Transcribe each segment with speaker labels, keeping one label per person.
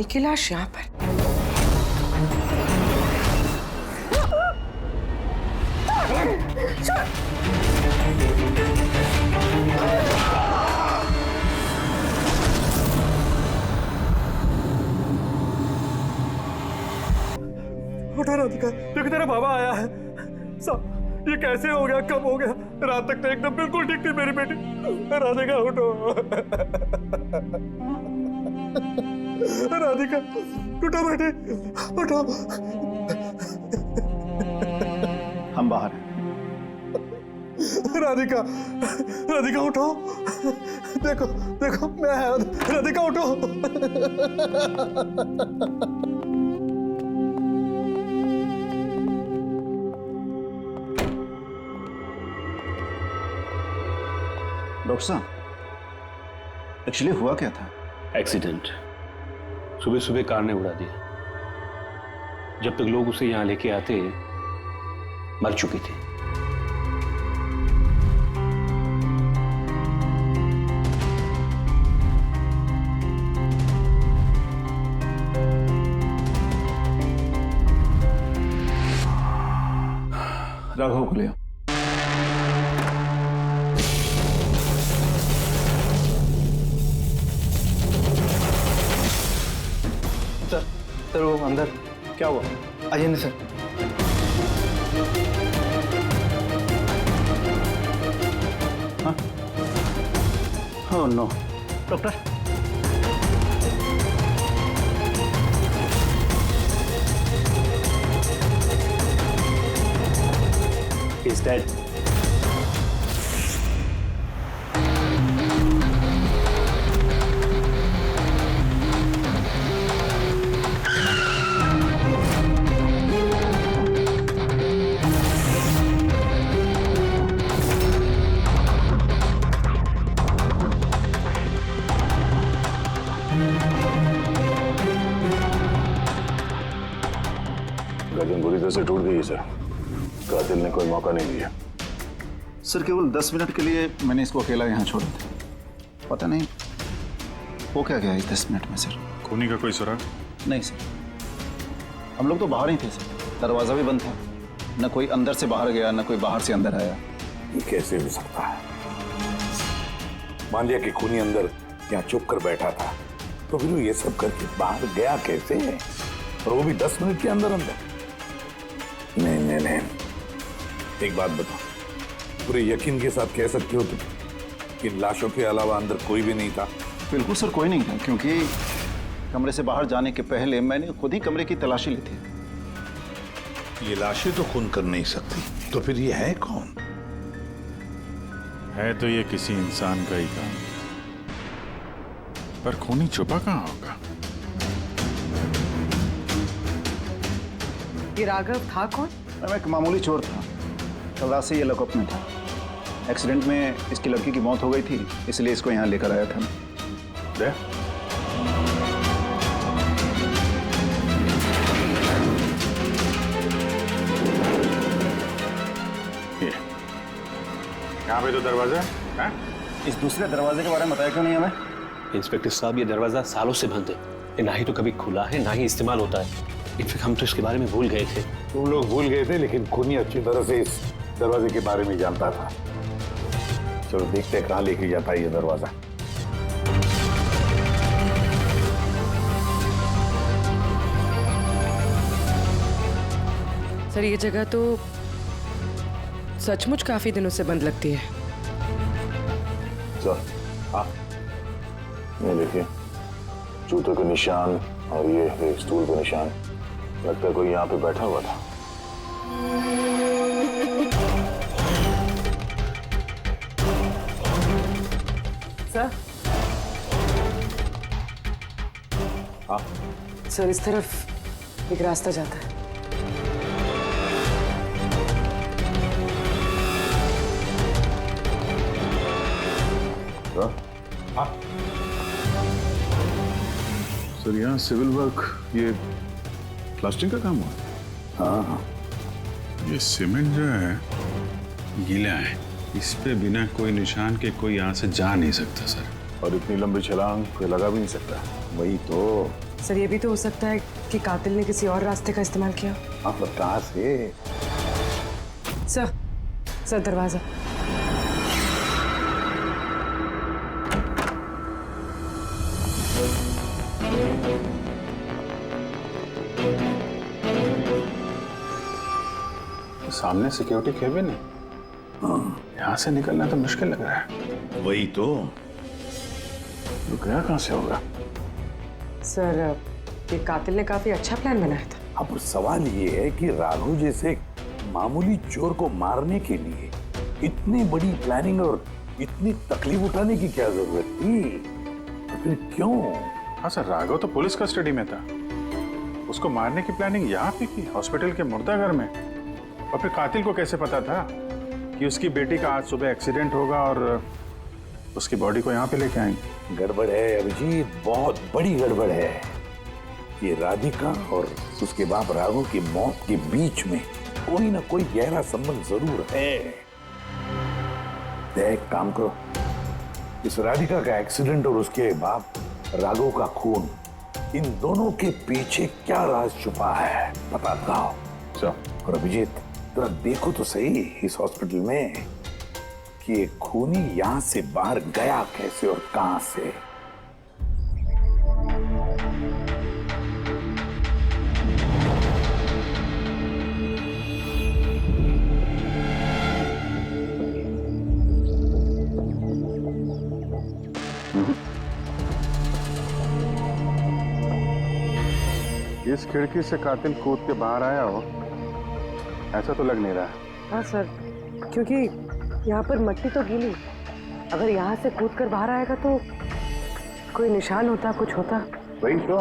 Speaker 1: रोनी की लाश यहाँ पर।
Speaker 2: उठो राधिका, देखो तेरा बाबा आया है। सब ये कैसे हो गया, कब हो गया? रात तक तो एकदम बिल्कुल ठीक थी मेरी बेटी। राधिका उठो। राधिका उठो बेटी, उठो।
Speaker 3: हम बाहर हैं।
Speaker 2: राधिका, राधिका उठो। देखो देखो मैं आया। राधिका उठो।
Speaker 3: डॉक्टर साहब, एक्चुअली हुआ क्या था?
Speaker 4: एक्सीडेंट। सुबह सुबह कार ने उड़ा दिया। जब तक लोग उसे यहां लेके आते मर चुकी थी।
Speaker 3: राघव को ले आओ।
Speaker 5: सर वो अंदर क्या हुआ? आइए नहीं सर।
Speaker 3: हाँ? Oh no. Doctor,
Speaker 4: He's dead.
Speaker 6: गर्दन बुरी तरह से टूट गई है सर। कातिल ने कोई मौका नहीं दिया।
Speaker 3: सर केवल 10 मिनट के लिए मैंने इसको अकेला यहाँ छोड़ा था। पता नहीं वो क्या गया 10 मिनट में सर।
Speaker 6: खूनी का कोई सुराग?
Speaker 3: नहीं सर, हम लोग तो बाहर ही थे सर। दरवाजा भी बंद था। न कोई अंदर से बाहर गया, न कोई बाहर से अंदर आया।
Speaker 6: ये कैसे हो सकता है? मान लिया कि खूनी अंदर यहाँ चुप कर बैठा था, तो फिर वो ये सब करके बाहर गया कैसे? और वो भी 10 मिनट के अंदर अंदर। नहीं नहीं नहीं, एक बात बताओ, पूरे यकीन के साथ कह सकते हो तुम कि लाशों के अलावा अंदर कोई भी नहीं था?
Speaker 3: बिल्कुल सर, कोई नहीं था, क्योंकि कमरे से बाहर जाने के पहले मैंने खुद ही कमरे की तलाशी ली थी।
Speaker 6: ये लाशें तो खून कर नहीं सकती, तो फिर ये है कौन?
Speaker 7: है तो ये किसी इंसान का ही काम, पर खूनी छुपा कहाँ होगा?
Speaker 1: ये राघव था कौन?
Speaker 3: मैं एक मामूली चोर था। कल रात से ये लॉकअप में था। एक्सीडेंट में इसकी लड़की की मौत हो गई थी, इसलिए इसको यहाँ लेकर आया था।
Speaker 6: यहाँ पे तो दरवाजा है।
Speaker 3: इस दूसरे दरवाजे के बारे में बताया क्यों नहीं हमें?
Speaker 4: इंस्पेक्टर साहब, ये दरवाजा सालों से बंद है। ये ना ही तो कभी खुला है, ना ही इस्तेमाल होता है। इनफैक्ट हम तो इसके बारे में भूल गए थे।
Speaker 6: तुम लोग भूल गए थे, लेकिन खूनी अच्छी तरह से इस दरवाजे के बारे में जानता था। चलो देखते हैं कहाँ लेके जाता है ये दरवाजा।
Speaker 1: सर ये जगह तो सचमुच काफी दिनों से बंद लगती है।
Speaker 6: चल, हाँ, ये देखिए, जूतों के निशान और ये स्टूल के निशान। लगता है कोई यहाँ पे बैठा हुआ था।
Speaker 1: सर,
Speaker 6: हाँ,
Speaker 1: सर इस तरफ एक रास्ता जाता है।
Speaker 6: हाँ।
Speaker 7: सर यहाँ सिविल वर्क, ये प्लास्टिक का काम हुआ?
Speaker 6: हाँ हाँ,
Speaker 7: ये सीमेंट जो है गीला है, इस पे बिना कोई निशान के कोई यहाँ से जा नहीं सकता सर।
Speaker 6: और इतनी लंबी छलांग कोई लगा भी नहीं सकता।
Speaker 3: वही तो,
Speaker 1: सर ये भी तो हो सकता है कि कातिल ने किसी और रास्ते का इस्तेमाल किया।
Speaker 6: हाँ, पर कहाँ से?
Speaker 1: सर दरवाजा।
Speaker 7: सामने सिक्योरिटी केबिन है। यहाँ से निकलना तो मुश्किल लग रहा है।
Speaker 6: वही तो।
Speaker 7: गया कहाँ से होगा?
Speaker 1: सर ये कातिल ने काफी अच्छा प्लान बनाया था।
Speaker 6: अब सवाल ये है कि राघव जैसे मामूली चोर को मारने के लिए इतनी बड़ी प्लानिंग और इतनी तकलीफ उठाने की क्या जरूरत थी? तो फिर क्यों?
Speaker 7: हाँ सर, राघव तो पुलिस कस्टडी में था। उसको मारने की प्लानिंग यहाँ पे की, हॉस्पिटल के मुर्दाघर में। और फिर कातिल को कैसे पता था कि उसकी बेटी का आज सुबह एक्सीडेंट होगा और उसकी बॉडी को यहाँ पे लेके आएंगे?
Speaker 6: गड़बड़ है अभिजीत, बहुत बड़ी गड़बड़ है। ये राधिका और उसके बाप राघव की मौत के बीच में कोई ना कोई गहरा संबंध जरूर है। एक काम करो, इस राधिका का एक्सीडेंट और उसके बाप राघव का खून, इन दोनों के पीछे क्या राज छुपा है पता लगाओ। और अभिजीत जरा देखो तो सही इस हॉस्पिटल में कि ये खूनी यहां से बाहर गया कैसे और कहां से।
Speaker 7: इस खिड़की से कातिल कूद के बाहर आया हो, ऐसा तो लग नहीं रहा।
Speaker 1: हाँ सर, क्योंकि यहाँ पर मट्टी तो गीली। अगर यहाँ से कूद कर बाहर आएगा तो कोई निशान होता, कुछ होता।
Speaker 7: वही तो।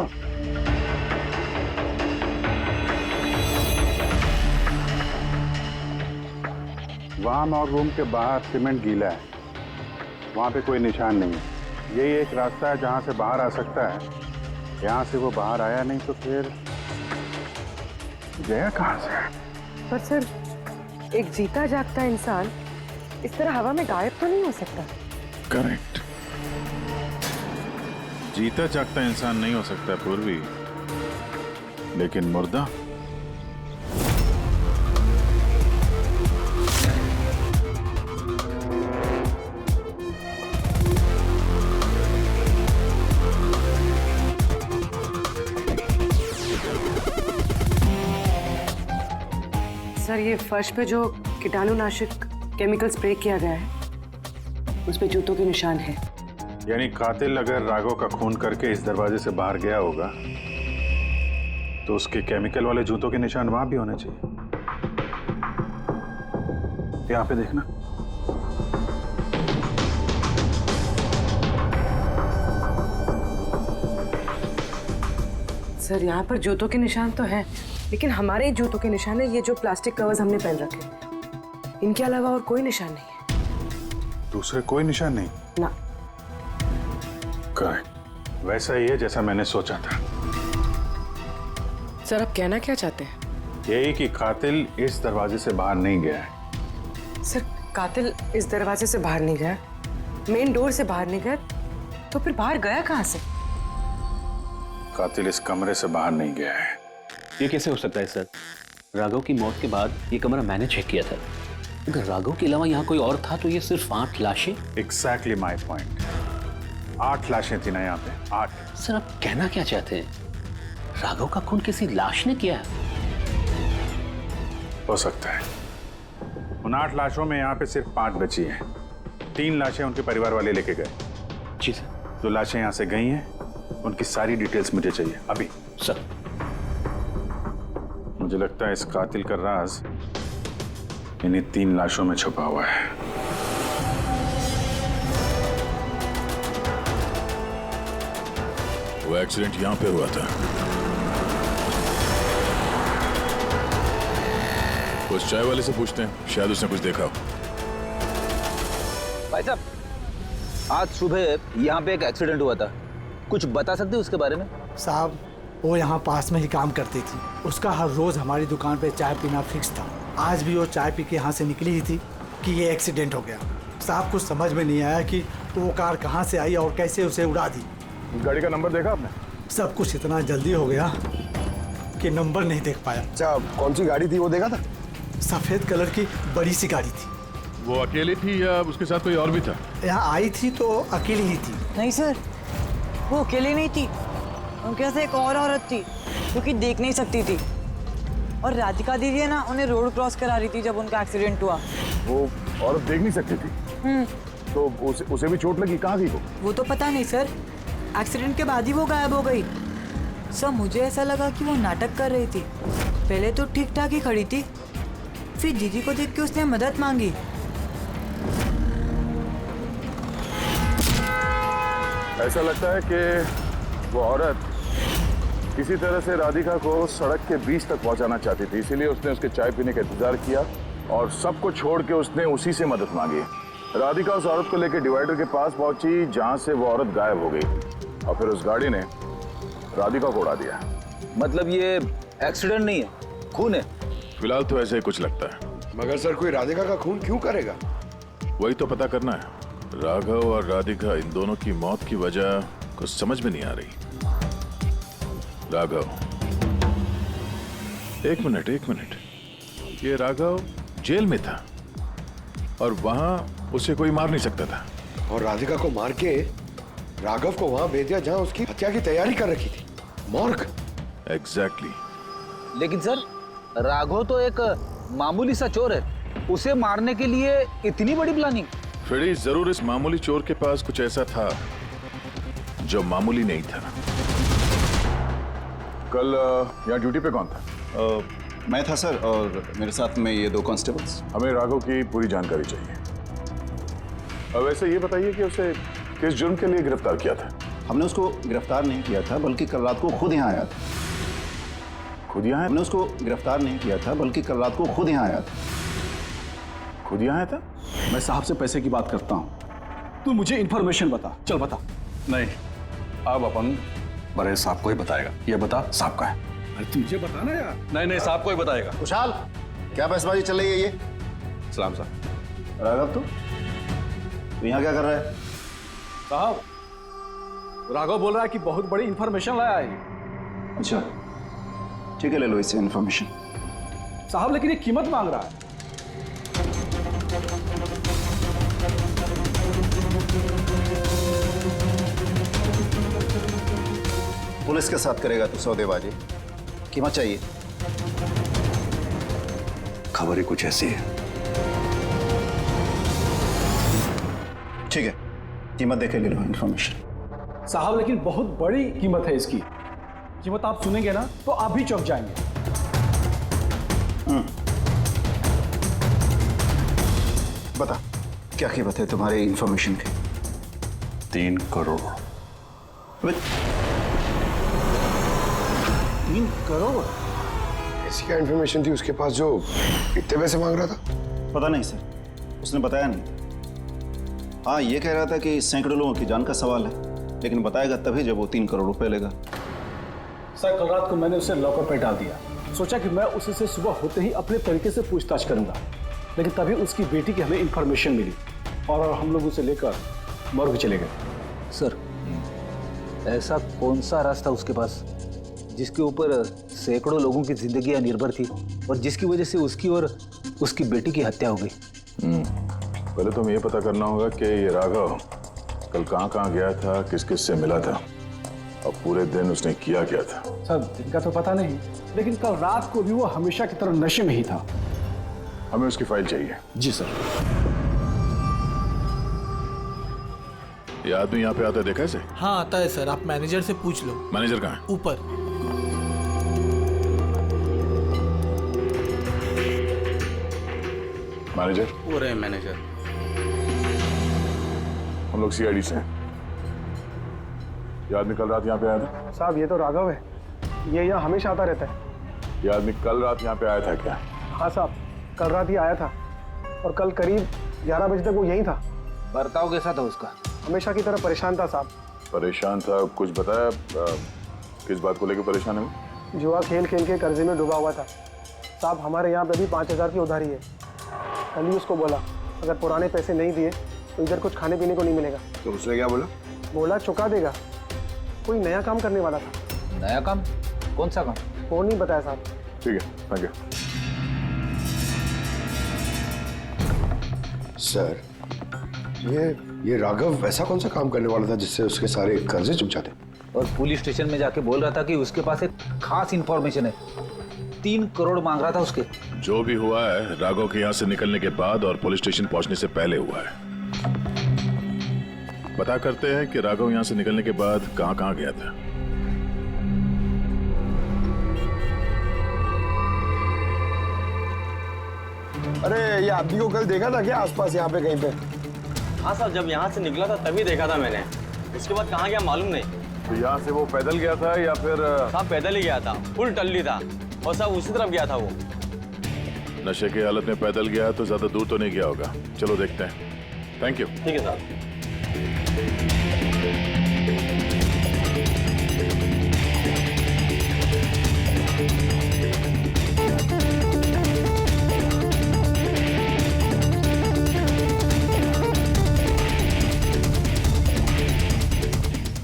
Speaker 7: वहां मॉक रूम के बाहर सीमेंट गीला है, वहां पे कोई निशान नहीं है। यही एक रास्ता है जहां से बाहर आ सकता है। यहाँ से वो बाहर आया नहीं तो फिर गया कहाँ से?
Speaker 1: पर सर एक जीता जागता इंसान इस तरह हवा में गायब तो नहीं हो सकता।
Speaker 7: करेक्ट। जीता जागता इंसान नहीं हो सकता पूर्वी, लेकिन मुर्दा।
Speaker 1: सर ये फर्श पे जो कीटाणुनाशक केमिकल स्प्रे किया गया है उस पे जूतों के निशान है।
Speaker 7: यानी कातिल अगर राघव का खून करके इस दरवाजे से बाहर गया होगा तो उसके केमिकल वाले जूतों के निशान वहां भी होने चाहिए। यहाँ पे देखना।
Speaker 1: सर यहाँ पर जूतों के निशान तो है, लेकिन हमारे ही जूतों के निशान है ये जो प्लास्टिक कवर्स हमने पहन रखे हैं। इनके अलावा और कोई निशान नहीं है।
Speaker 7: दूसरे कोई निशान नहीं?
Speaker 1: ना।
Speaker 7: करेक्ट, वैसा ही है जैसा मैंने सोचा था।
Speaker 1: सर आप कहना क्या चाहते हैं?
Speaker 7: यही कि कातिल इस दरवाजे से बाहर नहीं गया है।
Speaker 1: सर कातिल इस दरवाजे से बाहर नहीं गया, मेन डोर से बाहर नहीं गया, तो फिर बाहर गया कहाँ से?
Speaker 7: कातिल इस कमरे से बाहर नहीं गया है।
Speaker 4: ये कैसे हो सकता है सर? राघव की मौत के बाद ये कमरा मैंने चेक किया था। अगर राघव के अलावा यहाँ कोई और था तो ये सिर्फ 8 लाशें।
Speaker 7: Exactly my point. 8 लाशें थी ना यहाँ पे, 8।
Speaker 4: सर आप कहना क्या चाहते हैं? राघव का खून किसी लाश ने किया है?
Speaker 7: हो सकता है। उन 8 लाशों में यहाँ पे सिर्फ 5 बची हैं। 3 लाशें उनके परिवार वाले लेके गए।
Speaker 4: जी सर।
Speaker 7: जो लाशें यहाँ से गई हैं उनकी सारी डिटेल्स मुझे चाहिए अभी।
Speaker 4: सर
Speaker 7: मुझे लगता है इस कातिल का राज इन्हीं 3 लाशों में छुपा हुआ है।
Speaker 8: वो एक्सीडेंट यहां पे हुआ था। उस चाय वाले से पूछते हैं, शायद उसने कुछ देखा हो।
Speaker 5: भाई साहब, आज सुबह यहाँ पे एक एक्सीडेंट हुआ था, कुछ बता सकते हो उसके बारे में?
Speaker 9: साहब वो यहाँ पास में ही काम करती थी। उसका हर रोज हमारी दुकान पे चाय पीना फिक्स था। आज भी वो चाय पी के यहाँ से निकली ही थी कि ये एक्सीडेंट हो गया। साहब कुछ समझ में नहीं आया कि वो कार कहाँ से आई और कैसे उसे उड़ा दी।
Speaker 8: गाड़ी का नंबर देखा आपने?
Speaker 9: सब कुछ इतना जल्दी हो गया कि नंबर नहीं देख पाया।
Speaker 10: अच्छा, कौन सी गाड़ी थी वो देखा था?
Speaker 9: सफेद कलर की बड़ी सी गाड़ी थी।
Speaker 8: वो अकेली थी या उसके साथ कोई और भी था?
Speaker 9: यहाँ आई थी तो अकेली ही थी।
Speaker 11: नहीं सर, वो अकेली नहीं थी, उनके साथ एक और औरत थी जो कि देख नहीं सकती थी। और राधिका दीदी है ना, उन्हें रोड क्रॉस करा रही थी जब उनका एक्सीडेंट हुआ।
Speaker 6: वो औरत देख नहीं सकती थी? तो उसे भी चोट लगी? कहाँ गई
Speaker 11: वो तो पता नहीं सर, एक्सीडेंट के बाद ही वो गायब हो गई। सर मुझे ऐसा लगा कि वो नाटक कर रही थी। पहले तो ठीक ठाक ही खड़ी थी, फिर दीदी को देख के उसने मदद मांगी।
Speaker 6: ऐसा लगता है कि वो औरत किसी तरह से राधिका को सड़क के बीच तक पहुंचाना चाहती थी, इसीलिए उसने उसके चाय पीने का इंतजार किया और सबको छोड़ के उसने उसी से मदद मांगी। राधिका उस औरत को लेकर डिवाइडर के पास पहुंची जहां से वो औरत गायब हो गई और फिर उस गाड़ी ने राधिका को उड़ा दिया।
Speaker 5: मतलब ये एक्सीडेंट नहीं है, खून है?
Speaker 8: फिलहाल तो ऐसे ही कुछ लगता है।
Speaker 10: मगर सर, कोई राधिका का खून क्यों करेगा?
Speaker 8: वही तो पता करना है। राघव और राधिका, इन दोनों की मौत की वजह कुछ समझ में नहीं आ रही। राघव, एक मिनट, ये राघव जेल में था और वहां उसे कोई मार नहीं सकता था,
Speaker 10: और राधिका को मार के राघव को वहां भेज दिया जहां उसकी हत्या की तैयारी कर रखी थी, मॉर्ग।
Speaker 8: एग्जैक्टली।
Speaker 5: लेकिन सर, राघव तो एक मामूली सा चोर है, उसे मारने के लिए इतनी बड़ी प्लानिंग?
Speaker 8: फ्रेडी, जरूर इस मामूली चोर के पास कुछ ऐसा था जो मामूली नहीं था।
Speaker 6: कल यहाँ ड्यूटी पे कौन था?
Speaker 3: मैं था सर, और मेरे साथ में ये 2 कांस्टेबल्स।
Speaker 6: हमें राघव की पूरी जानकारी चाहिए। अब वैसे ये बताइए कि उसे किस जुर्म के लिए गिरफ्तार किया था?
Speaker 3: हमने उसको गिरफ्तार नहीं किया था, बल्कि कल रात को खुद यहाँ आया था।
Speaker 6: खुद यहाँ?
Speaker 3: हमने उसको गिरफ्तार नहीं किया था, बल्कि कल रात को खुद यहाँ आया था।
Speaker 6: खुद यहाँ आया था?
Speaker 2: मैं साहब से पैसे की बात करता हूँ, तू मुझे इंफॉर्मेशन बता। चल बता। नहीं, अब अपन बड़े साहब को ही बताएगा। ये बता, साहब का है। अरे तुझे बताना यार। नहीं, साहब को ही बताएगा।
Speaker 3: खुशहाल, क्या बहसबाजी चल रही है ये?
Speaker 2: सलाम साहब।
Speaker 3: राघव, तू यहाँ क्या कर रहा है?
Speaker 2: साहब, राघव बोल रहा है कि बहुत बड़ी इंफॉर्मेशन लाया है।
Speaker 3: अच्छा, ठीक है, ले लो इससे इंफॉर्मेशन।
Speaker 2: साहब लेकिन ये कीमत मांग रहा है।
Speaker 3: पुलिस के साथ करेगा तू सौदेबाजी? कीमत चाहिए?
Speaker 2: खबर ही कुछ ऐसी है।
Speaker 3: ठीक है, कीमत देखे ले लो इंफॉर्मेशन।
Speaker 2: साहब लेकिन बहुत बड़ी कीमत है इसकी। कीमत आप सुनेंगे ना तो आप भी चौंक जाएंगे।
Speaker 3: बता, क्या कीमत है तुम्हारे इंफॉर्मेशन की?
Speaker 2: 3 करोड़।
Speaker 3: 3 करोड़?
Speaker 10: ऐसी क्या इंफॉर्मेशन थी उसके पास जो इतने पैसे मांग रहा था?
Speaker 3: पता नहीं सर, उसने बताया नहीं। हाँ, ये कह रहा था कि सैकड़ों लोगों की जान का सवाल है, लेकिन बताएगा तभी जब वो 3 करोड़ रुपए लेगा।
Speaker 2: सर, कल रात को मैंने उसे लॉकअप पे डाल दिया। सोचा कि मैं उससे सुबह होते ही अपने तरीके से पूछताछ करूंगा, लेकिन तभी उसकी बेटी की हमें इंफॉर्मेशन मिली और हम लोग उसे लेकर मॉर्ग चले गए।
Speaker 5: सर, ऐसा कौन सा रास्ता उसके पास जिसके ऊपर सैकड़ों लोगों की जिंदगियां निर्भर थी और जिसकी वजह से उसकी और उसकी बेटी की हत्या हो गई?
Speaker 6: पहले तो हमें ये पता करना होगा कि ये राघव कल कहाँ गया था, किस किस से मिला था और पूरे दिन उसने किया क्या था।
Speaker 2: सर, दिन का तो पता नहीं, लेकिन कल रात को भी वो हमेशा की तरह नशे में ही था।
Speaker 6: हमें उसकी फाइल चाहिए।
Speaker 2: जी सर।
Speaker 8: ये आदमी यहाँ पे आता है, देखा इसे?
Speaker 9: हाँ, आता है सर, आप मैनेजर से पूछ लो।
Speaker 8: मैनेजर कहाँ है?
Speaker 9: ऊपर।
Speaker 6: मैनेजर?
Speaker 9: वो रहे मैनेजर।
Speaker 6: हम लोग सीआईडी से हैं। ये आदमी कल रात यहाँ पे आया था?
Speaker 2: साहब, ये तो राघव है, ये यहाँ हमेशा आता रहता है।
Speaker 6: ये आदमी कल रात यहाँ पे आया था क्या?
Speaker 2: हाँ साहब, कल रात ही आया था और कल करीब 11 बजे तक वो यहीं था।
Speaker 5: बर्ताव कैसा था उसका?
Speaker 2: हमेशा की तरह परेशान था साहब।
Speaker 6: परेशान था? कुछ बताया किस बात को लेकर परेशान है वो?
Speaker 2: जुआ खेल खेल के कर्जे में डूबा हुआ था साहब। हमारे यहाँ पे भी 5000 की उधारी है। कल ही उसको बोला अगर पुराने पैसे नहीं दिए तो इधर कुछ खाने पीने को नहीं मिलेगा।
Speaker 10: तो उसने क्या बोला?
Speaker 2: बोला चुका देगा।
Speaker 10: कोई नया काम करने वाला था।
Speaker 5: नया काम? कौन सा काम?
Speaker 10: वो नहीं बताया साहब।
Speaker 8: ठीक है, थैंक यू।
Speaker 10: सर, ये राघव ऐसा कौन सा काम करने वाला था जिससे उसके सारे कर्जे चुक जाते?
Speaker 5: और पुलिस स्टेशन में जाके बोल रहा था कि उसके पास एक खास इंफॉर्मेशन है। 3 करोड़ मांग रहा था उसके।
Speaker 8: जो भी हुआ है राघव के यहाँ से निकलने के बाद और पुलिस स्टेशन पहुंचने से पहले हुआ है। पता करते हैं कि राघव यहाँ से निकलने के बाद कहाँ कहाँ गया था।
Speaker 10: अरे ये आदमी को कल देखा था क्या आसपास यहाँ पे कहीं पे?
Speaker 12: हाँ साहब, जब यहाँ से निकला था तभी देखा था मैंने। उसके बाद कहाँ गया मालूम नहीं।
Speaker 8: तो यहाँ से वो पैदल गया था या फिर?
Speaker 12: साहब पैदल ही गया था, फुल टल्ली था और साहब उसी तरफ गया था वो।
Speaker 8: नशे की हालत में पैदल गया तो ज्यादा दूर तो नहीं गया होगा। चलो देखते हैं। Thank you.
Speaker 12: ठीक है साहब।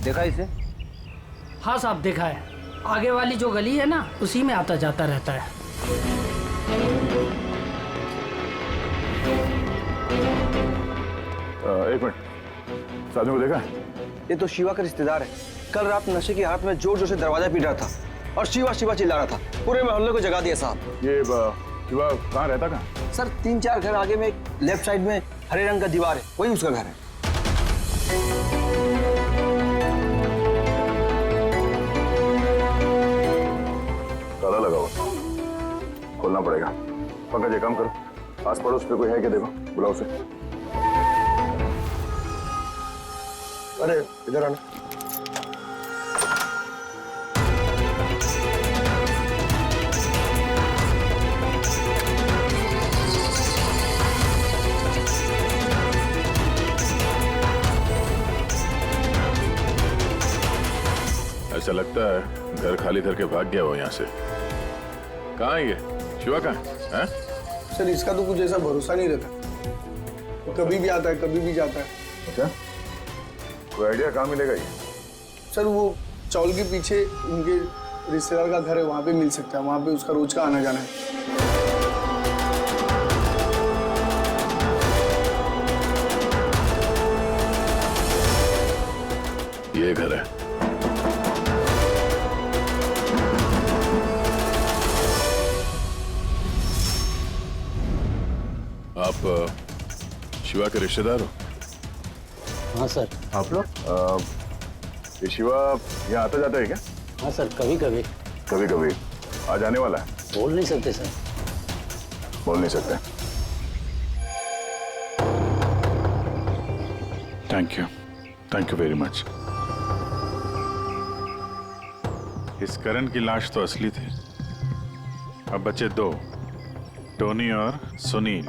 Speaker 5: देखा इसे?
Speaker 13: हाँ साहब देखा है। आगे वाली जो गली है ना, उसी में आता जाता रहता है।
Speaker 8: एक मिनट, साधु को देखा?
Speaker 12: ये तो शिवा का रिश्तेदार है। कल रात नशे की हालत में जोर जोर से दरवाजा पीट रहा था और शिवा शिवा चिल्ला रहा था। पूरे मोहल्ले को जगा दिया साहब।
Speaker 8: ये शिवा कहाँ रहता? कहाँ?
Speaker 12: सर 3-4 घर आगे में लेफ्ट साइड में हरे रंग का दीवार है, वही उसका घर है।
Speaker 8: ताला लगा हुआ, खोलना पड़ेगा। पंकज ये काम करो, आस पड़ोस पे कोई है क्या देखो, बुलाओ उसे।
Speaker 10: अरे इधर आना।
Speaker 8: ऐसा लगता है घर खाली करके भाग गया वो यहाँ से। कहाँ है ये शिवा? कहाँ है?
Speaker 10: सर इसका तो कुछ ऐसा भरोसा नहीं रहता, वो कभी भी आता है कभी भी जाता है।
Speaker 8: अच्छा, कोई आइडिया कहाँ मिलेगा ये?
Speaker 10: सर वो चौल के पीछे उनके रिश्तेदार का घर है, वहाँ पे मिल सकता है। वहाँ पे उसका रोज का आना जाना है।
Speaker 8: ये घर है। आप शिवा के रिश्तेदार हो?
Speaker 13: हाँ सर।
Speaker 8: आप लोग? ये शिवा यहाँ आता जाता है क्या?
Speaker 13: हाँ सर, कभी कभी।
Speaker 8: कभी कभी आज आने वाला है?
Speaker 13: बोल नहीं सकते सर।
Speaker 8: बोल नहीं सकते। Thank you very much.
Speaker 7: इस करण की लाश तो असली थी। अब बचे 2, टोनी और सुनील।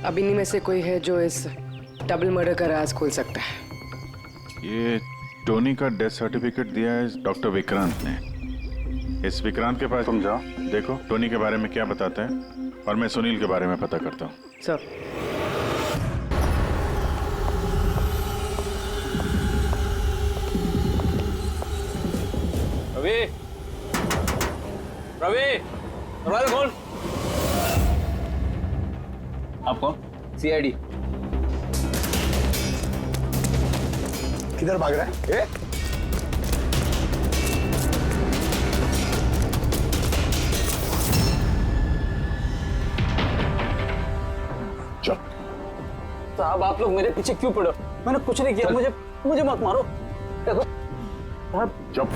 Speaker 1: अब इन्हीं में से कोई है जो इस डबल मर्डर का राज खोल सकता है।
Speaker 7: ये टोनी का डेथ सर्टिफिकेट दिया है डॉक्टर विक्रांत ने। इस विक्रांत के पास तुम जाओ, देखो टोनी के बारे में क्या बताते हैं, और मैं सुनील के बारे में पता करता हूँ।
Speaker 1: सर
Speaker 12: रवि, रवि, दरवाजा खोल। आप कौन? CID।
Speaker 10: किधर भाग रहा है? ए?
Speaker 8: चल।
Speaker 12: साहब आप लोग मेरे पीछे क्यों पड़े? मैंने कुछ नहीं किया, मुझे मत मारो। देखो
Speaker 8: चुप।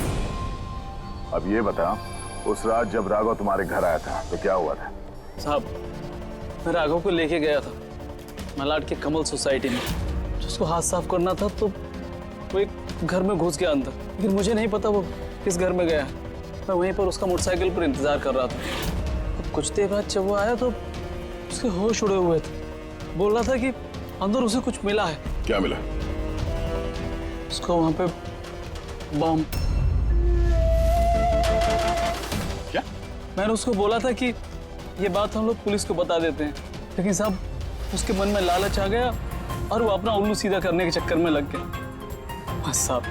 Speaker 8: अब ये बता, उस रात जब राघव तुम्हारे घर आया था तो क्या हुआ था?
Speaker 12: साहब मैं राघव को लेके गया था मलाड के कमल सोसाइटी में। उसको हाथ साफ करना था तो वो एक घर में घुस गया अंदर, लेकिन मुझे नहीं पता वो किस घर में गया। मैं वहीं पर उसका मोटरसाइकिल पर इंतजार कर रहा था। अब कुछ देर बाद जब वो आया तो उसके होश उड़े हुए थे। बोल रहा था कि अंदर उसे कुछ मिला है।
Speaker 8: क्या मिला?
Speaker 12: उसको वहां पे बम।
Speaker 8: क्या?
Speaker 12: मैंने उसको बोला था कि ये बात हम लोग पुलिस को बता देते हैं, लेकिन साहब उसके मन में लालच आ गया और वो अपना उल्लू सीधा करने के चक्कर में लग गया। बस साहब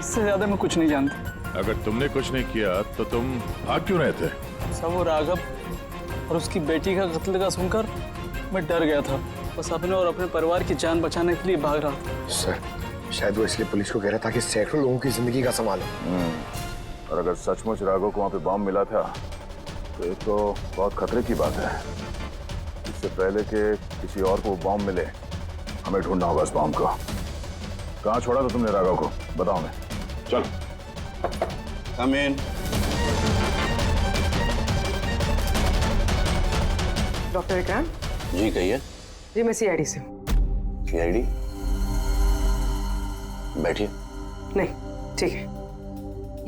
Speaker 12: इससे ज्यादा मैं कुछ नहीं जानता।
Speaker 6: अगर तुमने कुछ नहीं किया तो तुम भाग क्यों रहे थे?
Speaker 12: सब वो राघव और उसकी बेटी का कत्ल का सुनकर मैं डर गया था। बस अपने और अपने परिवार की जान बचाने के लिए भाग रहा था।
Speaker 14: सर, शायद वो इसलिए पुलिस को कह रहा था कि सैकड़ों लोगों की जिंदगी का सवाल है।
Speaker 8: और अगर सचमुच राघव को वहां पे बॉम्ब मिला था तो ये तो बहुत खतरे की बात है। इससे पहले कि किसी और को बॉम्ब मिले, हमें ढूंढना होगा इस बॉम्ब को। कहाँ छोड़ा था तुमने राघव को? बताओ। मैं चल।
Speaker 3: कम इन।
Speaker 1: डॉक्टर विक्रांत
Speaker 3: जी कहिए।
Speaker 1: जी मैं सीआईडी से हूँ।
Speaker 3: सीआईडी? बैठिए।
Speaker 1: नहीं ठीक है।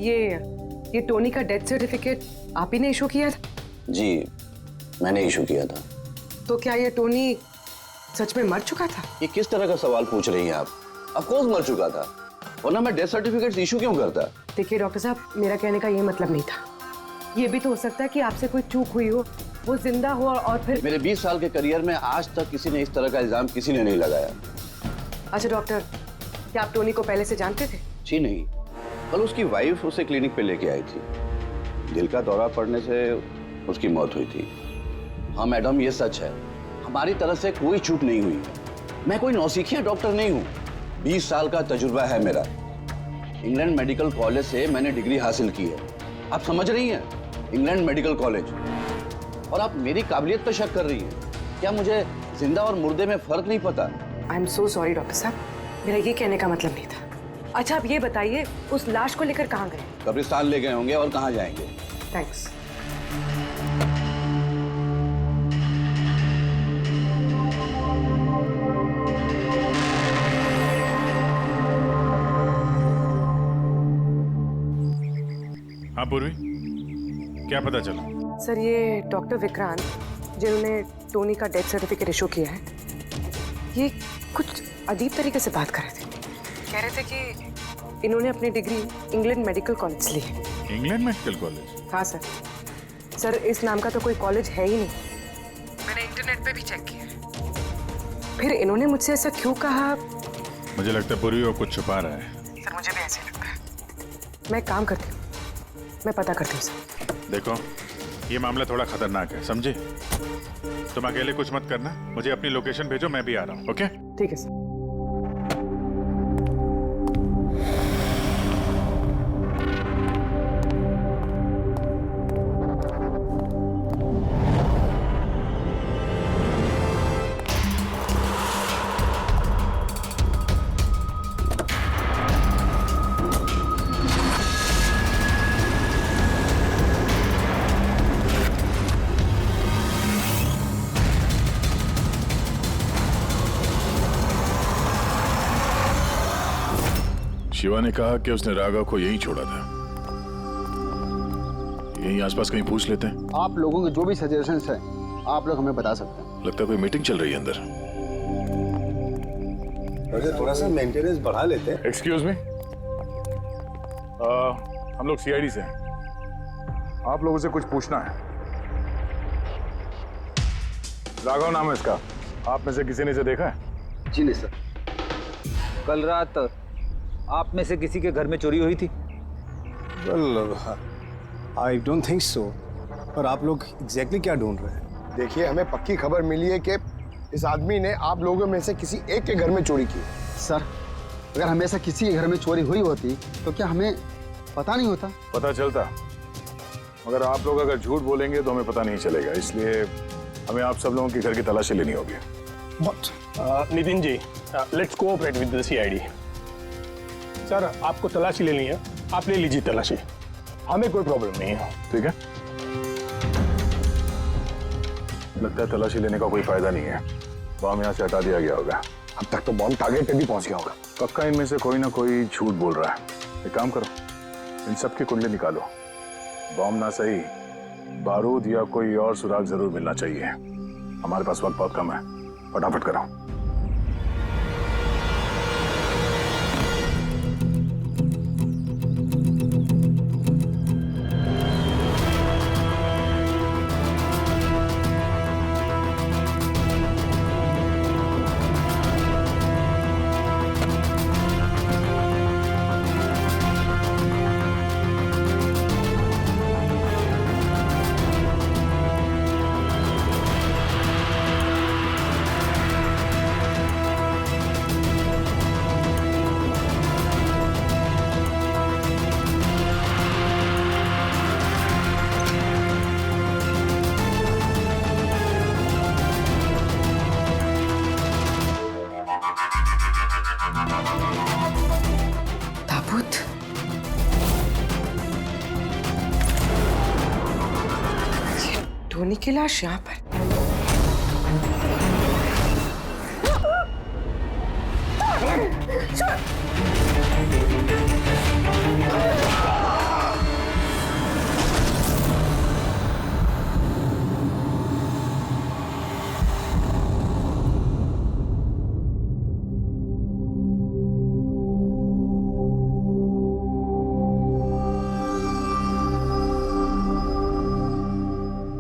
Speaker 1: ये टोनी का डेथ सर्टिफिकेट आप ही ने इशू किया था?
Speaker 3: जी मैंने इशू किया था।
Speaker 1: तो क्या ये टोनी सच में मर चुका था?
Speaker 3: ये किस तरह का सवाल पूछ रही हैं आप? ऑफ कोर्स मर चुका था, वरना मैं डेथ सर्टिफिकेट इशू क्यों करता?
Speaker 1: देखिए डॉक्टर साहब, मेरा कहने का ये मतलब नहीं था। ये भी तो हो सकता है कि आपसे कोई चूक हुई हो, वो जिंदा हो और फिर।
Speaker 3: मेरे 20 साल के करियर में आज तक किसी ने इस तरह का इल्जाम किसी ने नहीं लगाया।
Speaker 1: अच्छा डॉक्टर, क्या आप टोनी को पहले से जानते थे?
Speaker 3: जी नहीं, कल उसकी वाइफ उसे क्लिनिक पे लेके आई थी। दिल का दौरा पड़ने से उसकी मौत हुई थी। हाँ मैडम, ये सच है, हमारी तरफ से कोई चूक नहीं हुई। मैं कोई नौसिखिया डॉक्टर नहीं हूँ। 20 साल का तजुर्बा है मेरा। इंग्लैंड मेडिकल कॉलेज से मैंने डिग्री हासिल की है। आप समझ रही हैं? England medical college. और आप मेरी काबिलियत पर शक कर रही हैं। क्या मुझे जिंदा और मुर्दे में फर्क नहीं पता?
Speaker 1: I am so sorry doctor साहब, मेरा ये कहने का मतलब नहीं था। अच्छा आप ये बताइए, उस लाश को लेकर कहाँ गए?
Speaker 3: कब्रिस्तान ले गए होंगे, और कहाँ जाएंगे।
Speaker 1: थैंक्स।
Speaker 7: हाँ पूर्वी, क्या पता चला?
Speaker 1: सर ये डॉक्टर विक्रांत जिन्होंने टोनी का डेथ सर्टिफिकेट इशू किया है, ये कुछ अजीब तरीके से बात कर रहे थे। कह रहे थे कि इन्होंने अपनी डिग्री इंग्लैंड मेडिकल कॉलेज से ली है।
Speaker 7: England medical college?
Speaker 1: हाँ सर। सर इस नाम का तो कोई कॉलेज है ही नहीं। मैंने इंटरनेट पे भी चेक किया है। फिर इन्होंने मुझसे ऐसा क्यों कहा?
Speaker 7: मुझे लगता है पूर्वी वो कुछ छुपा रहा है।
Speaker 1: सर मुझे भी ऐसे लगता है। मैं काम करती हूँ, मैं पता करती हूँ सर।
Speaker 7: देखो ये मामला थोड़ा खतरनाक है, समझे? तुम अकेले कुछ मत करना, मुझे अपनी लोकेशन भेजो, मैं भी आ रहा हूँ। ओके
Speaker 1: ठीक है सर।
Speaker 6: शिवा ने कहा कि उसने राघव को यहीं छोड़ा था। यहीं आसपास कहीं पूछ लेते हैं।
Speaker 15: आप लोगों के जो भी सजेशंस हैं आप लोग हमें बता सकते हैं।
Speaker 6: लगता है कोई मीटिंग चल रही है अंदर।
Speaker 14: थोड़ा सा मेंटेनेंस बढ़ा लेते हैं।
Speaker 6: एक्सक्यूज मी, हम लोग सीआईडी से हैं। आप लोगों से कुछ पूछना है। राघव नाम है इसका, आप में से किसी ने इसे देखा है?
Speaker 15: जी नहीं सर।
Speaker 5: कल रात आप में से किसी के घर में चोरी हुई थी?
Speaker 14: Well I don't think so. पर आप लोग एग्जैक्टली क्या ढूंढ रहे हैं? देखिए हमें पक्की खबर मिली है कि इस आदमी ने आप लोगों में से किसी एक के घर में चोरी की।
Speaker 15: सर अगर हमेशा किसी के घर में चोरी हुई होती तो क्या हमें पता नहीं होता?
Speaker 6: पता चलता, मगर आप लोग अगर झूठ बोलेंगे तो हमें पता नहीं चलेगा। इसलिए हमें आप सब लोगों के घर की तलाशी लेनी होगी।
Speaker 2: Nitin ji, let's cooperate with the CID. Sir आपको तलाशी लेनी है, आप ले लीजिए तलाशी, हमें कोई प्रॉब्लम नहीं है।
Speaker 6: ठीक है, लगता है तलाशी लेने का कोई फायदा नहीं है। बॉम्ब यहाँ से हटा दिया गया होगा।
Speaker 14: अब तक तो बॉम्ब टारगेट पे भी पहुंच गया होगा।
Speaker 6: पक्का इनमें से कोई ना कोई झूठ बोल रहा है। एक काम करो, इन सब की कुंडली निकालो। बॉम्ब ना सही, बारूद या कोई और सुराग जरूर मिलना चाहिए। हमारे पास वक्त बहुत कम है, फटाफट करो।
Speaker 1: ताबूत? ये टोनी की लाश यहाँ पर?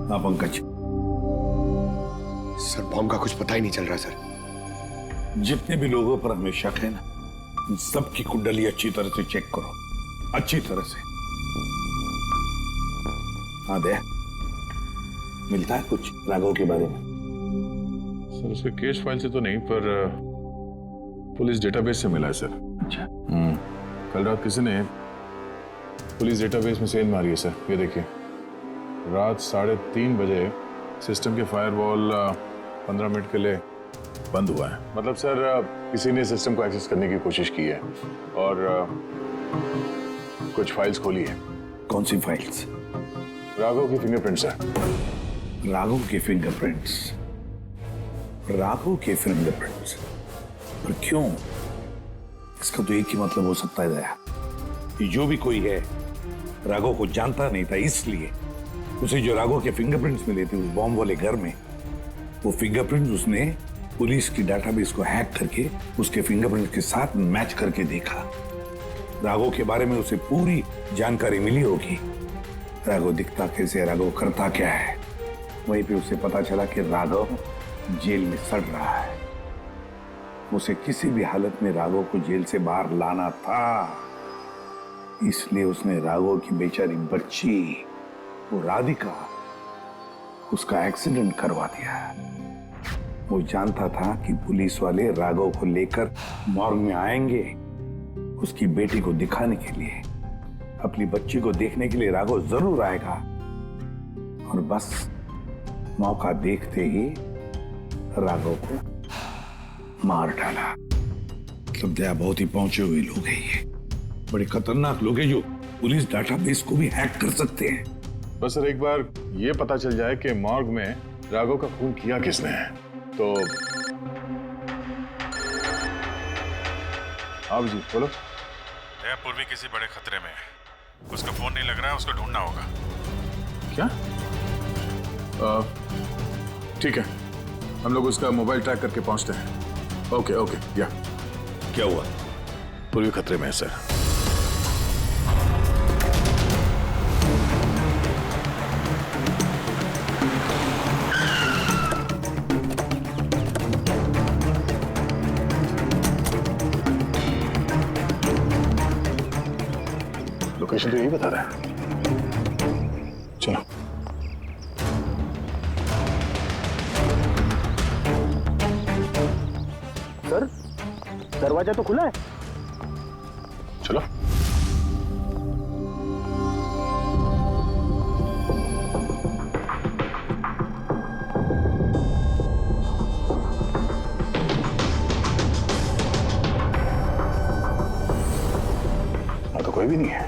Speaker 6: हाँ पंकज,
Speaker 14: सर बॉम्ब का कुछ पता ही नहीं चल रहा सर।
Speaker 6: जितने भी लोगों पर हमें शक है ना, उन सबकी कुंडली अच्छी तरह से चेक करो, अच्छी तरह से। हाँ दया, मिलता है कुछ राघव के बारे में?
Speaker 8: सर उसके केस फाइल से तो नहीं, पर पुलिस डेटाबेस से मिला है सर।
Speaker 6: अच्छा।
Speaker 8: कल रात किसी ने पुलिस डेटाबेस में सेल मारी है सर। ये देखिए, रात 3:30 बजे सिस्टम के फायरवॉल 15 मिनट के लिए बंद हुआ है। मतलब सर किसी ने सिस्टम को एक्सेस करने की कोशिश की है और कुछ फाइल्स खोली है।
Speaker 6: कौन सी फाइल्स?
Speaker 8: राघव की फिंगरप्रिंट्स है।
Speaker 6: राघव के फिंगरप्रिंट्स? राघव के फिंगरप्रिंट्स? पर क्यों? इसका तो एक ही मतलब हो सकता है दया, कि जो भी कोई है राघव को जानता नहीं था, इसलिए उसे जो राघव के फिंगरप्रिंट्स मिले थे उस बॉम्ब वाले घर में, वो फिंगरप्रिंट्स उसने पुलिस की डाटाबेस को हैक करके उसके फिंगरप्रिंट के साथ मैच करके देखा। राघव के बारे में उसे पूरी जानकारी मिली होगी। राघव दिखता कैसे, राघव करता क्या है। वहीं पे उसे पता चला कि राघव जेल में सड़ रहा है। उसे किसी भी हालत में राघव को जेल से बाहर लाना था, इसलिए उसने राघव की बेचारी बच्ची, वो राधिका, उसका एक्सीडेंट करवा दिया। वो जानता था कि पुलिस वाले राघव को लेकर मॉर्ग में आएंगे उसकी बेटी को दिखाने के लिए। अपनी बच्ची को देखने के लिए राघव जरूर आएगा, और बस मौका देखते ही राघव को मार डाला। मतलब दया, बहुत ही पहुंचे हुए लोग हैं ये, बड़े खतरनाक लोग हैं जो पुलिस डाटाबेस को भी हैक कर सकते हैं।
Speaker 8: बस सर एक बार ये पता चल जाए कि मॉर्ग में राघव का खून किया किसने है तो। आप जी बोलो।
Speaker 7: पूर्वी किसी बड़े खतरे में है, उसका फोन नहीं लग रहा है, उसको ढूंढना होगा।
Speaker 8: क्या? ठीक है, हम लोग उसका मोबाइल ट्रैक करके पहुंचते हैं। Okay okay. या
Speaker 6: क्या हुआ?
Speaker 8: पूर्वी खतरे में है सर। लोकेशन तो यही बता रहा है। चलो।
Speaker 2: सर, दरवाजा तो खुला है।
Speaker 8: चलो। हाँ तो कोई भी नहीं है।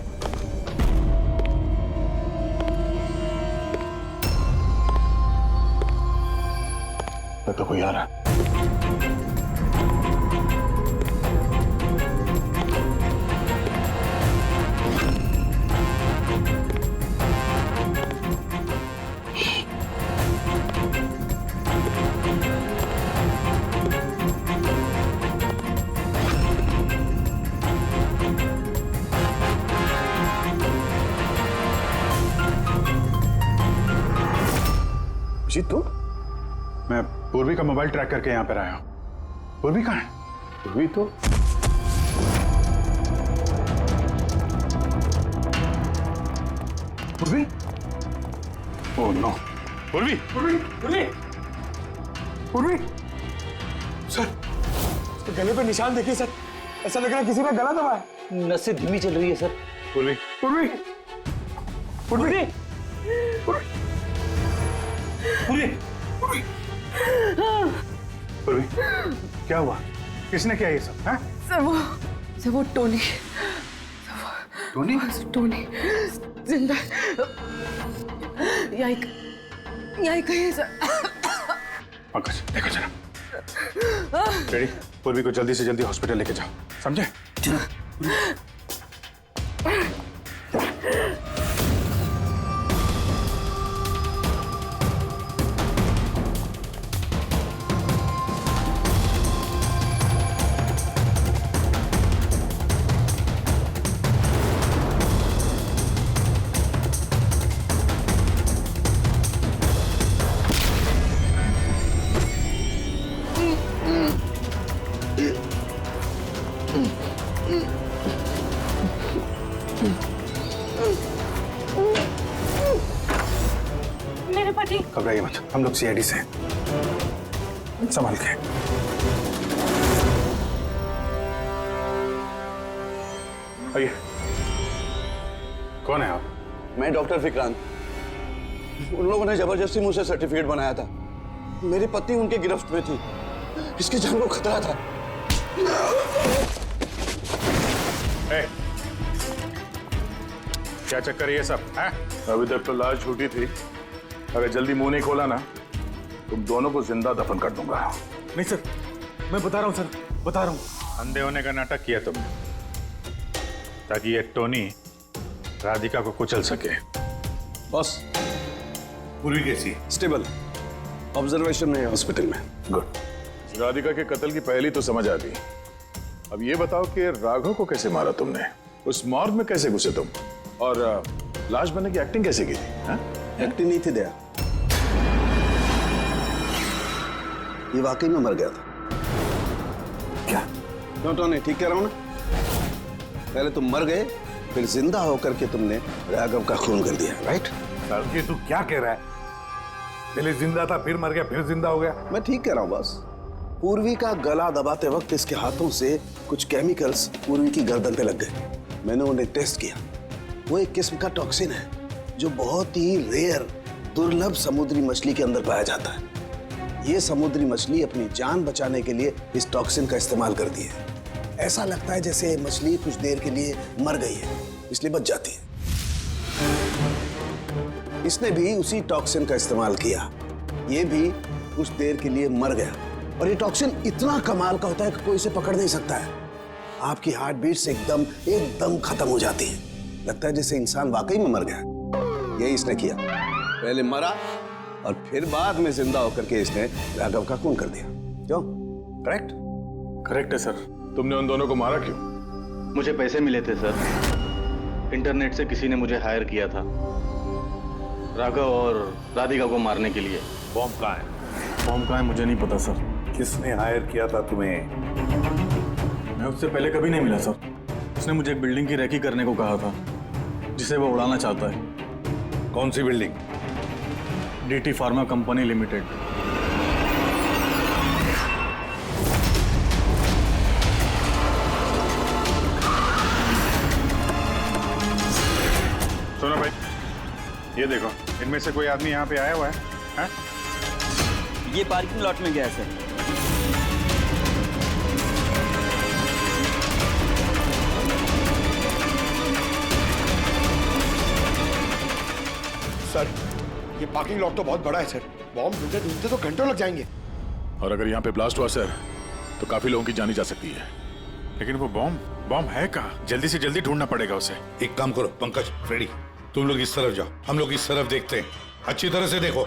Speaker 8: तो कोई आ रहा है।
Speaker 7: जी तू? मैं पूर्वी का मोबाइल ट्रैक करके यहाँ पर आया हूँ। पूर्वी कहाँ है?
Speaker 8: पूर्वी तो
Speaker 7: पूर्वी? Oh no. पूर्वी पूर्वी पूर्वी पूर्वी! सर, उसके गले पे निशान देखिए सर, ऐसा लग रहा है किसी ने गला दबाया।
Speaker 5: नसें धीमी चल रही है सर।
Speaker 8: पूर्वी
Speaker 7: पूर्वी पूर्वी पूर्वी
Speaker 8: पूर्वी पूर्वी क्या हुआ?
Speaker 7: किसने किया ये सब?
Speaker 1: सर वो टोनी
Speaker 7: टोनी?
Speaker 1: जिंदा यही कहीं है सर।
Speaker 7: पंकज देखो जरा। रेडी, पूर्वी को जल्दी से जल्दी हॉस्पिटल लेके जाओ, समझे?
Speaker 1: मेरे पति।
Speaker 7: घबराइए मत, हम लोग सीआईडी से हैं। संभाल के। आइए। कौन है आप?
Speaker 3: मैं डॉक्टर विक्रांत। उन लोगों ने जबरदस्ती मुझसे सर्टिफिकेट बनाया था। मेरी पत्नी उनके गिरफ्त में थी। इसकी जान को खतरा था।
Speaker 7: क्या चक्कर है ये सब? है? अभी तक तो लाश झूठी थी। अगर जल्दी मुंह नहीं खोला ना, तुम दोनों को जिंदा दफन कर दूंगा।
Speaker 2: नहीं सर, मैं बता रहा हूँ सर, बता रहा हूँ।
Speaker 7: अंधे होने का नाटक किया तुमने, ताकि ये टोनी राधिका को कुचल सके।
Speaker 8: बॉस,
Speaker 6: पूर्वी कैसी?
Speaker 8: स्टेबल, ऑब्जर्वेशन में हॉस्पिटल में।
Speaker 6: गुड।
Speaker 8: राधिका के कत्ल की पहली तो समझ आ गई। अब ये बताओ कि राघव को कैसे मारा तुमने? उस मॉर्ग में कैसे घुसे तुम? और लाश बनने की एक्टिंग कैसे की थी?
Speaker 3: एक्टिंग नहीं थी दया, ये वाकई में मर गया था।
Speaker 6: क्या?
Speaker 3: क्यों टोनी, ठीक कह रहा हूं ना? पहले तुम मर गए, फिर जिंदा होकर के तुमने राघव का खून कर दिया, राइट?
Speaker 6: ये तू क्या कह रहा है? पहले जिंदा था, फिर मर गया, फिर जिंदा हो गया।
Speaker 3: मैं ठीक कह रहा हूं बस। पूर्वी का गला दबाते वक्त इसके हाथों से कुछ केमिकल्स पूर्वी की गर्दन पे लग गए। मैंने उन्हें टेस्ट किया। वो एक किस्म का टॉक्सिन है जो बहुत ही रेयर, दुर्लभ समुद्री मछली के अंदर पाया जाता है। ये समुद्री मछली अपनी जान बचाने के लिए इस टॉक्सिन का इस्तेमाल करती है। ऐसा लगता है जैसे मछली कुछ देर के लिए मर गई है, इसलिए बच जाती है। इसने भी उसी टॉक्सिन का इस्तेमाल किया। ये भी कुछ देर के लिए मर गया। और ये टॉक्सिन इतना कमाल का होता है कि कोई इसे पकड़ नहीं सकता है। आपकी हार्ट बीट्स एकदम खत्म हो जाती है। लगता है जैसे इंसान वाकई में मर गया। यही इसने किया, पहले मरा और फिर बाद में जिंदा होकर के इसने राघव का खून कर दिया। क्यों? करेक्ट?
Speaker 8: करेक्ट है सर। तुमने उन दोनों को मारा क्यों?
Speaker 16: मुझे पैसे मिले थे सर। इंटरनेट से किसी ने मुझे हायर किया था राघव और राधिका को मारने के लिए।
Speaker 6: बॉम्ब कहाँ है?
Speaker 7: बॉम्ब कहाँ है मुझे नहीं पता सर।
Speaker 6: किसने हायर किया था तुम्हें?
Speaker 7: मैं उससे पहले कभी नहीं मिला सर। उसने मुझे एक बिल्डिंग की रेकी करने को कहा था, जिसे वो उड़ाना चाहता है।
Speaker 6: कौन सी building?
Speaker 7: DT pharma company limited.
Speaker 8: सुनो भाई, ये देखो, इनमें से कोई आदमी यहाँ पे आया हुआ है?
Speaker 16: ये पार्किंग लॉट में गया है
Speaker 14: सर, ये पार्किंग लॉट तो बहुत बड़ा है सर। बॉम्ब ढूंढते ढूंढते तो घंटों लग जाएंगे।
Speaker 8: और अगर यहाँ पे ब्लास्ट हुआ सर, तो काफी लोगों की जानी जा सकती है।
Speaker 7: लेकिन वो बॉम्ब है कहाँ? जल्दी से जल्दी ढूंढना पड़ेगा उसे।
Speaker 6: एक काम करो पंकज, फ्रेडी, तुम लोग इस तरफ जाओ, हम लोग इस तरफ देखते हैं। अच्छी तरह से देखो।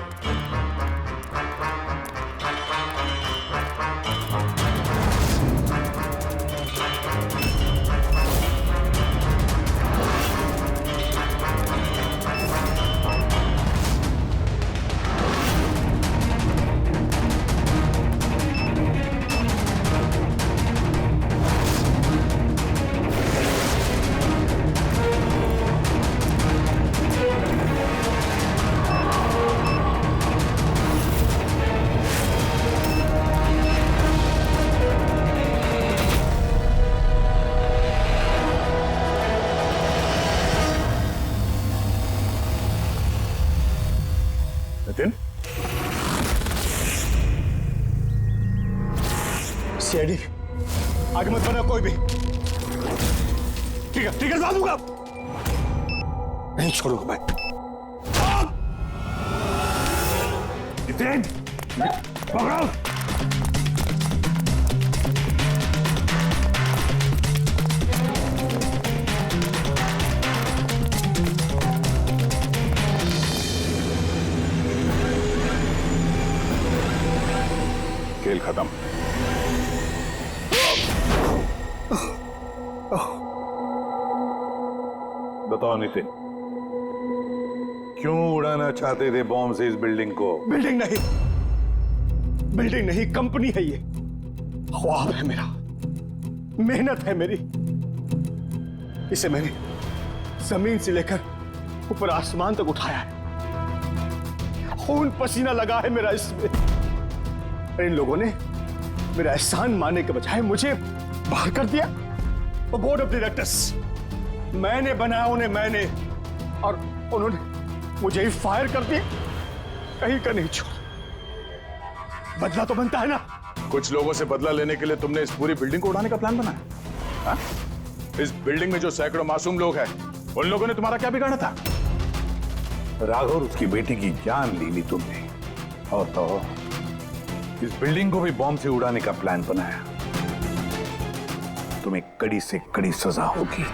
Speaker 14: आगे मत बढ़ना कोई भी। ठीक है जला दूंगा। नहीं छोड़ूंगा मैं।
Speaker 6: जितेन, पकड़ो।
Speaker 8: खेल खत्म। बताओ नितिन, क्यों उड़ाना चाहते थे बॉम्ब से इस बिल्डिंग को?
Speaker 14: बिल्डिंग नहीं, कंपनी है ये। ख्वाब है मेरा, मेहनत है मेरी। इसे मैंने जमीन से लेकर ऊपर आसमान तक उठाया है। खून पसीना लगा है मेरा इसमें। इन लोगों ने मेरा एहसान मानने के बजाय मुझे बाहर कर दिया। और बोर्ड ऑफ डायरेक्टर्स मैंने बनाया उन्हें, मैंने, और उन्होंने मुझे ही फायर कर दिया। कहीं का नहीं छोड़ा। बदला तो बनता है ना।
Speaker 8: कुछ लोगों से बदला लेने के लिए तुमने इस पूरी बिल्डिंग को उड़ाने का प्लान बनाया? हाँ? इस बिल्डिंग में जो सैकड़ों मासूम लोग हैं, उन लोगों ने तुम्हारा क्या बिगाड़ा था?
Speaker 6: राघव और उसकी बेटी की जान ली ली तुमने, और तो इस बिल्डिंग को भी बॉम्ब से उड़ाने का प्लान बनाया। तुम्हें कड़ी से कड़ी सजा होगी।